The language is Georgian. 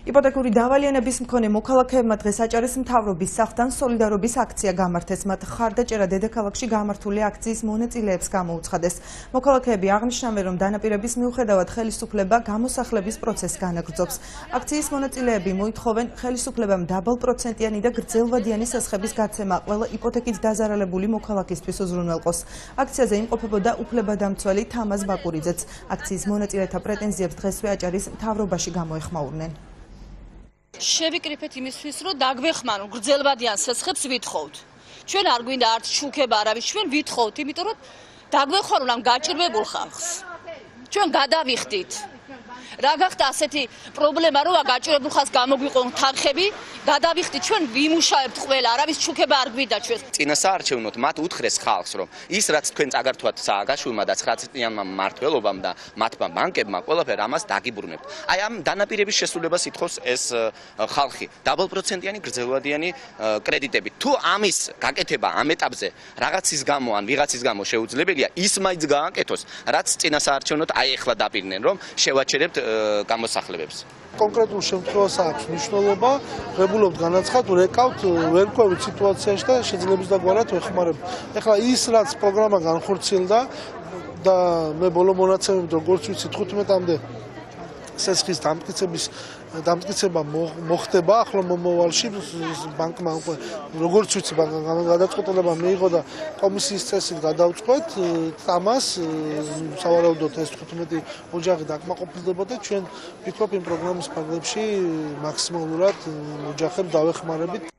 იპოთეკური დავალიანების მქონე მოქალაქეებმა დღეს აჭარის მთავრობის სახლთან სოლიდარობის აქცია გამართეს. მათ ხარდაჭერა დედაქალაქში გამართული აქციის მონაწილეებს გამოუცხადეს. მოქალაქეები აღნიშნავენ, რომ დანაპირების მიუხედავად ხელისუფლება გამოსახლების პროცესს განაგრძობს. აქციის მონაწილეები მოითხოვენ ხელისუფლებამ დაბალპროცენტიანი და გრძელვადიანი სასხების გაცემა ყველა იპოთეკით დაზარალებული მოქალაქისთვის უზრუნველყოს. აქციაზე იმყოფებოდა უფლებადამცველი თამაზ ბაკურიძეც. აქციის მონაწილეთა პრეტენზიებს დღესვე აჭარის მთავრობაში გამოეხმაურნენ. შევიკრიფეთ იმისთვის, რომ დაგვეხმაროთ გრძელვადიან სასხებს ვითხოვთ. ჩვენ არ გვინდა არც შუქება, არავის ჩვენ ვითხოვთ, იმიტომ რომ დაგვეხმაროთ ამ გაჭირვებულ ხალხს. ჩვენ გადავიხდით. რა გახდა ასეთი პრობლემა, რომ გაჭირებულ ხალხს გამოგვიყონ თანხები, გადავიხდით ჩვენ ვიმუშავებთ ყველა, არავის შუქება არ გვინდა ჩვენ. წინასაარჩევნოდ მათ უთხრეს ხალხს, რომ ის რაც თქვენ წაგართვათ სააგაშვილმა და 9-წლიანმა მმართველობამ და მათმა ბანკებმა ყველაფერ ამას დაგიბრუნებთ. აი ამ დანაპირების შესრულებას ითხოვს ეს ხალხი. დაბალპროცენტიანი გრძელვადიანი კრედიტები. თუ ამის გაკეთება ამ ეტაპზე რაღაცის გამო ან ვიღაცის გამო შეუძლებელია, ის მაინც გააკეთოს, რაც წინასაარჩევნოდ აი ეხლა დაპირდნენ, რომ შევაჩერებთ გამოსახლებებს. კონკრეტულ შემთხვევას აქვს მნიშვნელობა, ღებულობთ განაცხადოთ, რეკავთ, ვერ ყვევით სიტუაციაში და შეძლებს დაგვარად ვეხმარებთ. ეხლა ის რაც პროგრამა განხორციელდა და მე ბოლო მონაცემებით როგორც ვიცი 15-მდე სესხის დამტკიცება მოხდება ახლა მომავალში ბანკმა უკვე როგორც ვიცი გადაწყვეტილება მიიღო და კომისიის წესით გადავწყვეტ ამას სავარაუდოდ ეს 15 ოჯახი დაკმაყოფილდებოდა ჩვენ ვფიქრობ იმ პროგრამის ფარგლებში მაქსიმალურად ოჯახებს დავეხმარებით.